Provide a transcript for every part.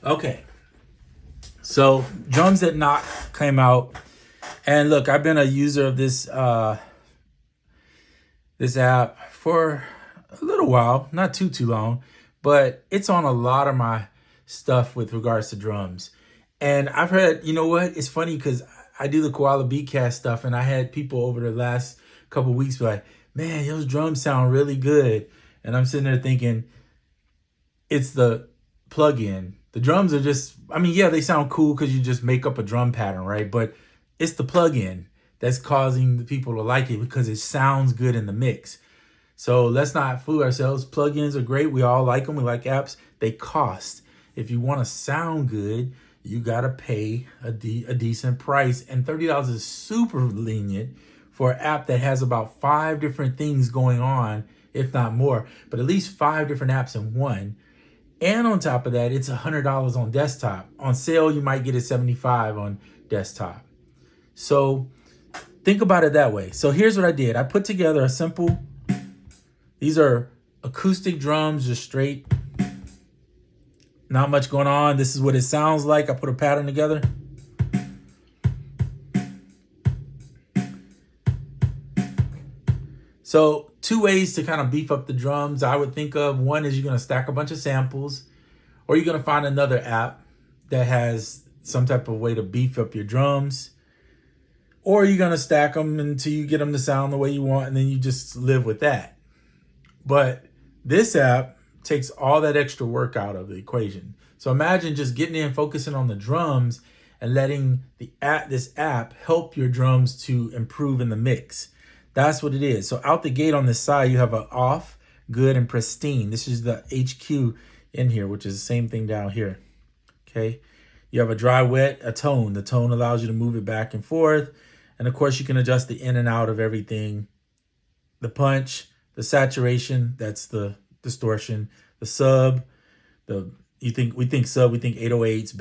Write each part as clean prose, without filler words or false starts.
Okay, so drums that knock came out, and look, I've been a user of this app for a little while, not too long, but it's on a lot of my stuff with regards to drums. And I've heard, you know what? It's funny because I do the Koala Beatcast stuff, and I had people over the last couple of weeks be like, "Man, those drums sound really good," and I'm sitting there thinking, it's the plug-in. The drums are just, I mean, yeah, they sound cool because you just make up a drum pattern, right? But it's the plug-in that's causing the people to like it because it sounds good in the mix. So let's not fool ourselves. Plugins are great. We all like them. We like apps. They cost. If you want to sound good, you got to pay a decent price. And $30 is super lenient for an app that has about 5 different things going on, if not more, but at least 5 different apps in one. And on top of that, it's $100 on desktop. On sale, you might get it $75 on desktop. So think about it that way. So here's what I did. I put together a simple, these are acoustic drums, just straight, not much going on. This is what it sounds like. I put a pattern together. So 2 ways to kind of beef up the drums I would think of. One is you're going to stack a bunch of samples, or you're going to find another app that has some type of way to beef up your drums, or you're going to stack them until you get them to sound the way you want, and then you just live with that. But this app takes all that extra work out of the equation. So imagine just getting in, focusing on the drums, and letting this app help your drums to improve in the mix. That's what it is. So out the gate on this side, you have an off, good, and pristine. This is the HQ in here, which is the same thing down here. Okay. You have a dry, wet, a tone. The tone allows you to move it back and forth. And of course, you can adjust the in and out of everything. The punch, the saturation, that's the distortion. The sub, we think 808s,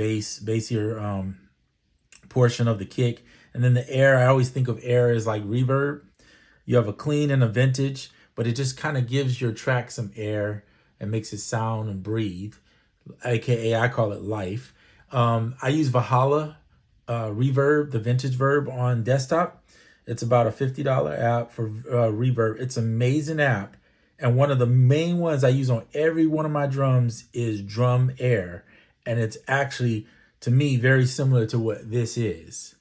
bassier portion of the kick. And then the air, I always think of air as like reverb. You have a clean and a vintage, but it just kind of gives your track some air and makes it sound and breathe. AKA, I call it life. I use Valhalla Reverb, the vintage verb on desktop. It's about a $50 app for reverb. It's an amazing app. And one of the main ones I use on every one of my drums is Drum Air. And it's actually, to me, very similar to what this is.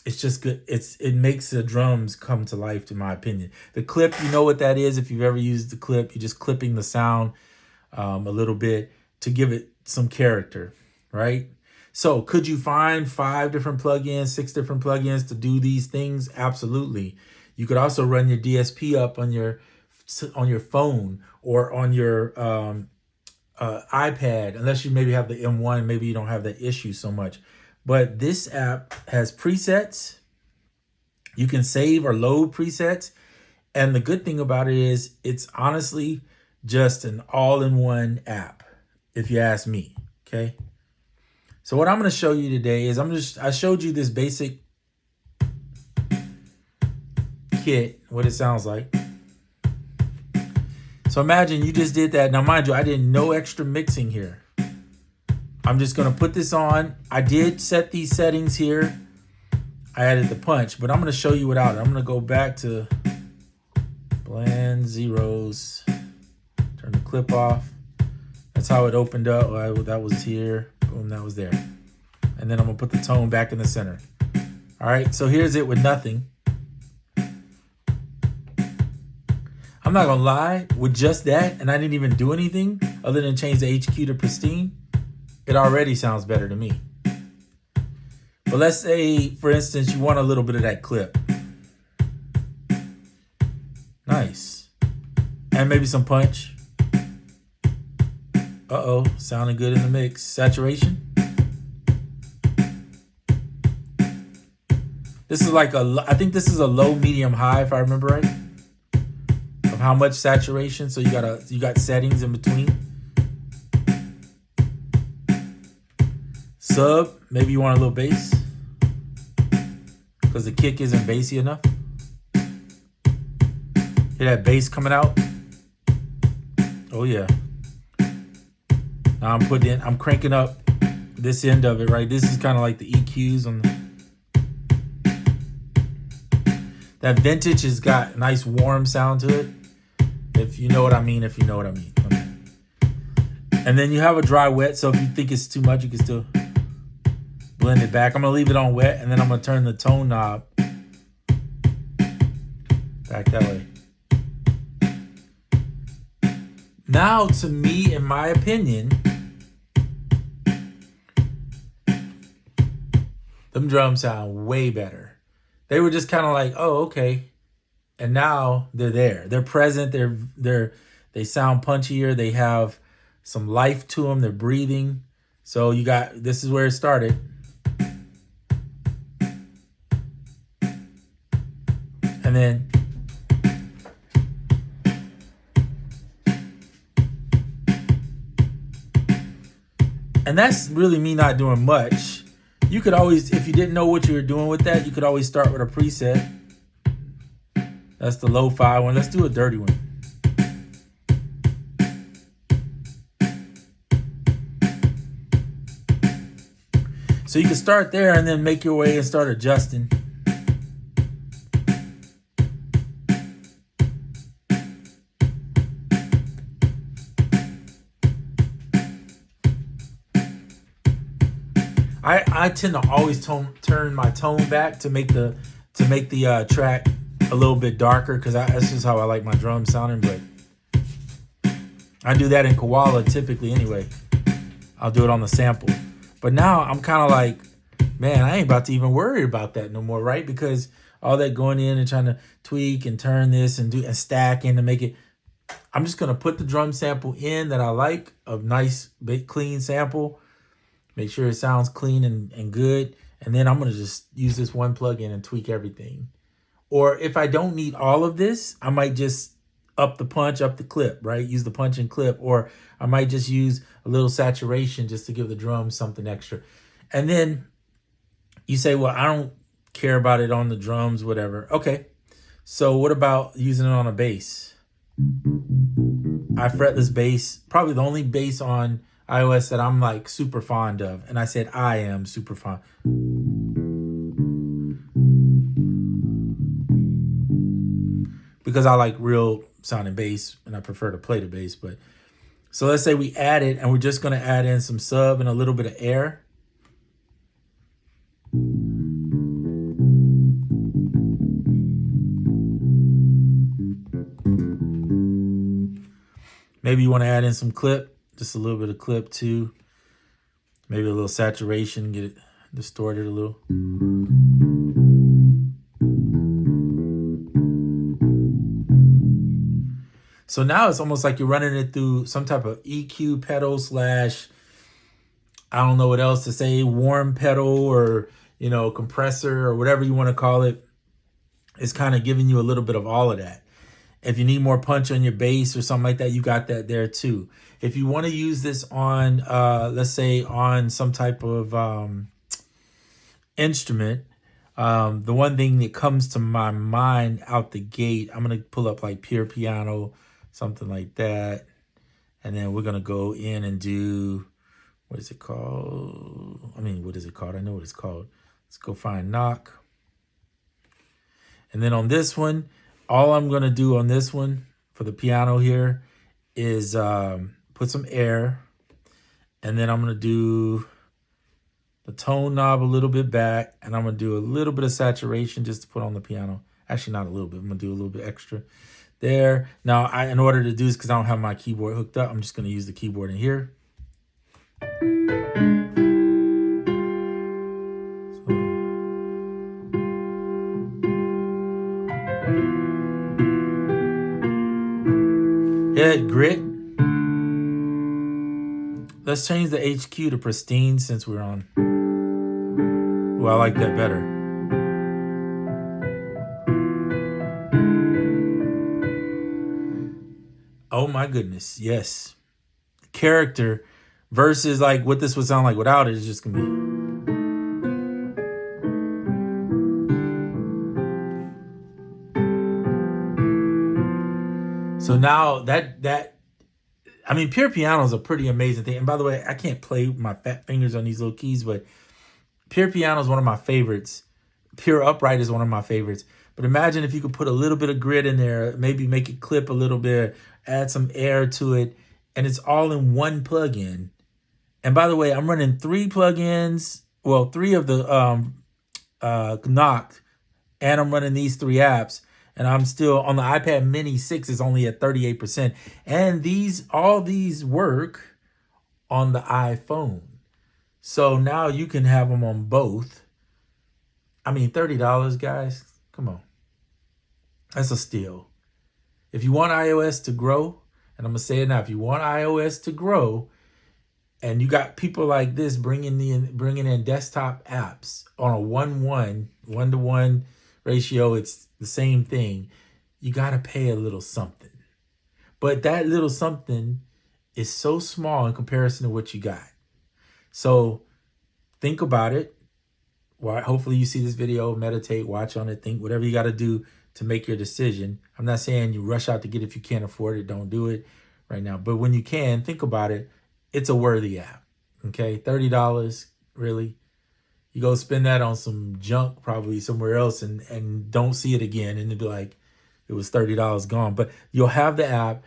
It's just good. It makes the drums come to life, in my opinion. The clip, you know what that is. If you've ever used the clip, you're just clipping the sound a little bit to give it some character, right? So could you find 5 different plugins, 6 different plugins to do these things? Absolutely. You could also run your DSP up on your phone or on your iPad, unless you maybe have the M1, maybe you don't have that issue so much. But this app has presets. You can save or load presets. And the good thing about it is it's honestly just an all-in-one app, if you ask me, okay? So what I'm going to show you today is I showed you this basic kit, what it sounds like. So imagine you just did that. Now, mind you, I did no extra mixing here. I'm just going to put this on. I did set these settings here. I added the punch, but I'm going to show you without it. I'm going to go back to blend zeros. Turn the clip off. That's how it opened up. That was here. Boom, that was there. And then I'm going to put the tone back in the center. All right, so here's it with nothing. I'm not going to lie, with just that, and I didn't even do anything other than change the HQ to pristine, it already sounds better to me. But let's say, for instance, you want a little bit of that clip. Nice. And maybe some punch. Uh-oh, sounding good in the mix. Saturation. This is like I think this is a low, medium, high, if I remember right, of how much saturation. So you got settings in between. Sub, maybe you want a little bass because the kick isn't bassy enough. Hear that bass coming out? Oh yeah. Now I'm cranking up this end of it, right? This is kind of like the EQs on that vintage has got a nice warm sound to it. If you know what I mean, if you know what I mean. Okay. And then you have a dry wet, so if you think it's too much, you can still blend it back. I'm gonna leave it on wet, and then I'm gonna turn the tone knob back that way. Now, to me, in my opinion, them drums sound way better. They were just kind of like, oh, okay. And now they're there. They're present. They sound punchier. They have some life to them. They're breathing. So you got, this is where it started. And then that's really me not doing much. You could always, if you didn't know what you were doing with that, you could always start with a preset. That's the lo-fi one. Let's do a dirty one. So you can start there and then make your way and start adjusting. I tend to always turn my tone back to make the track a little bit darker, because that's just how I like my drums sounding. But I do that in Koala typically anyway. I'll do it on the sample. But now I'm kind of like, man, I ain't about to even worry about that no more, right? Because all that going in and trying to tweak and turn this and do and stacking to make it, I'm just gonna put the drum sample in that I like, a nice big clean sample. Make sure it sounds clean and good. And then I'm going to just use this one plugin and tweak everything. Or if I don't need all of this, I might just up the punch, up the clip, right? Use the punch and clip. Or I might just use a little saturation just to give the drums something extra. And then you say, well, I don't care about it on the drums, whatever. Okay. So what about using it on a bass? I fretless bass, probably the only bass on iOS that I'm like super fond of. And I said I am super fond. Because I like real sounding bass and I prefer to play the bass. But so let's say we add it and we're just going to add in some sub and a little bit of air. Maybe you want to add in some clip. Just a little bit of clip too. Maybe a little saturation, get it distorted a little. So now it's almost like you're running it through some type of EQ pedal slash, I don't know what else to say, warm pedal or, you know, compressor or whatever you want to call it. It's kind of giving you a little bit of all of that. If you need more punch on your bass or something like that, you got that there too. If you want to use this on, let's say on some type of instrument, the one thing that comes to my mind out the gate, I'm going to pull up like pure piano, something like that. And then we're going to go in and do, what is it called? I mean, what is it called? I know what it's called. Let's go find knock. And then on this one, all I'm going to do on this one for the piano here is put some air. And then I'm going to do the tone knob a little bit back. And I'm going to do a little bit of saturation just to put on the piano. Actually, not a little bit. I'm going to do a little bit extra there. Now, in order to do this, because I don't have my keyboard hooked up, I'm just going to use the keyboard in here. Head grit. Let's change the HQ to pristine since we're on. Well, I like that better. Oh my goodness, yes. Character versus like what this would sound like without it is just gonna be. So now that I mean, pure piano is a pretty amazing thing. And by the way, I can't play with my fat fingers on these little keys, but pure piano is one of my favorites. Pure upright is one of my favorites. But imagine if you could put a little bit of grit in there, maybe make it clip a little bit, add some air to it, and it's all in one plugin. And by the way, I'm running 3 plugins, well, 3 of the Knock, and I'm running these 3 apps. And I'm still on the iPad Mini 6 is only at 38%. And all these work on the iPhone. So now you can have them on both. I mean, $30, guys. Come on. That's a steal. If you want iOS to grow, and I'm going to say it now, if you want iOS to grow, and you got people like this bringing in desktop apps on a 1-to-1 ratio, it's the same thing. You got to pay a little something. But that little something is so small in comparison to what you got. So think about it. Well, hopefully you see this video, meditate, watch on it, think whatever you got to do to make your decision. I'm not saying you rush out to get it. If you can't afford it, don't do it right now. But when you can, think about it. It's a worthy app. Okay, $30, really? You go spend that on some junk probably somewhere else and don't see it again. And it'd be like, it was $30 gone. But you'll have the app.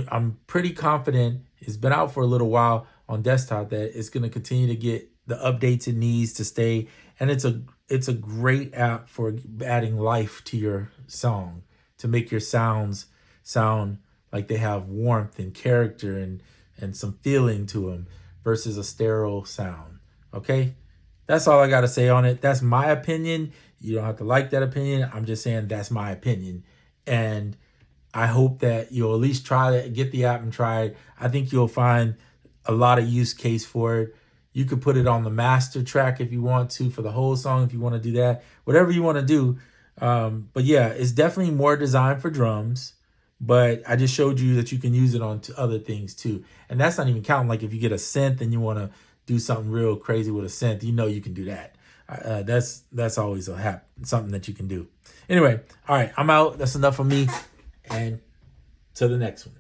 I'm pretty confident it's been out for a little while on desktop that it's going to continue to get the updates it needs to stay. And it's a great app for adding life to your song, to make your sounds sound like they have warmth and character and some feeling to them versus a sterile sound. Okay? That's all I got to say on it. That's my opinion. You don't have to like that opinion. I'm just saying that's my opinion. And I hope that you'll at least try it, get the app and try it. I think you'll find a lot of use case for it. You could put it on the master track if you want to, for the whole song, if you want to do that. Whatever you want to do. But yeah, it's definitely more designed for drums. But I just showed you that you can use it on other things too. And that's not even counting, like if you get a synth and you want to do something real crazy with a synth, you can do that. That's always something that you can do. Anyway, all right, I'm out. That's enough for me. And to the next one.